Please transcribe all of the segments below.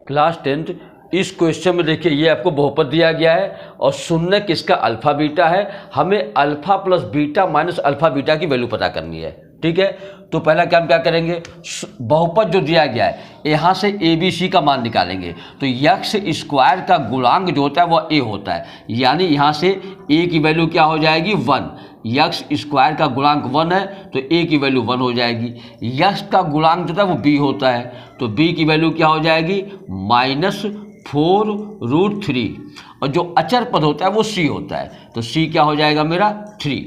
Class 10th इस question में देखिए ये आपको बहुपद दिया गया है और शून्य किसका अल्फा बीटा है। हमें alpha plus beta minus alpha beta की वैल्यू पता करनी है। ठीक है, तो पहला काम क्या करेंगे, बहुपद जो दिया गया है यहाँ से ए बी सी का मान निकालेंगे। तो यक्स स्क्वायर का गुणांक जो होता है वह ए होता है, यानी यहाँ से ए की वैल्यू क्या हो जाएगी 1। यक्स स्क्वायर का गुणांक 1 है तो ए की वैल्यू 1 हो जाएगी। यक्स का गुणांक जो था वो बी होता है तो बी की वैल्यू क्या हो जाएगी -4√3। और जो अचर पद होता है वो सी होता है तो सी क्या हो जाएगा मेरा 3।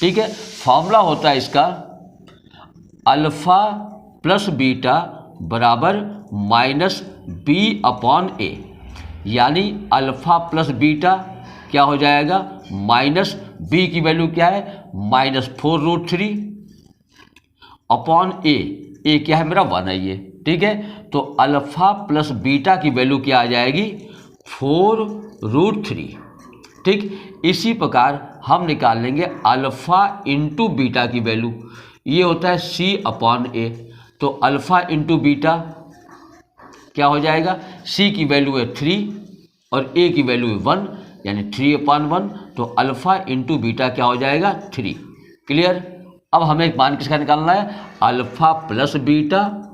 ठीक है, फॉर्मूला होता है इसका अल्फा प्लस बीटा बराबर -b/a, यानी अल्फा प्लस बीटा क्या हो जाएगा माइनस बी की वैल्यू क्या है -4√3 अपॉन ए क्या है मेरा 1 है ये। ठीक है, तो अल्फा प्लस बीटा की वैल्यू क्या आ जाएगी 4√3। ठीक, इसी प्रकार हम निकाल लेंगे अल्फा इंटू बीटा की वैल्यू, ये होता है c/a। तो अल्फा इंटू बीटा क्या हो जाएगा, c की वैल्यू है 3 और a की वैल्यू है 1 यानी 3/1। तो अल्फा इंटू बीटा क्या हो जाएगा 3। क्लियर। अब हमें एक मान किसका निकालना है alpha plus beta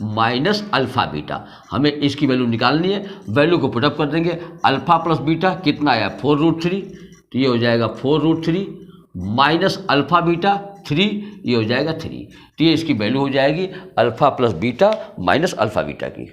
minus alpha beta, हमें इसकी वैल्यू निकालनी है। वैल्यू को पुटअप कर देंगे, अल्फा प्लस बीटा कितना आया 4√3 तो ये हो जाएगा 4√3 माइनस अल्फा बीटा 3 ये हो जाएगा 3। तो ये इसकी वैल्यू हो जाएगी alpha plus beta minus alpha beta की।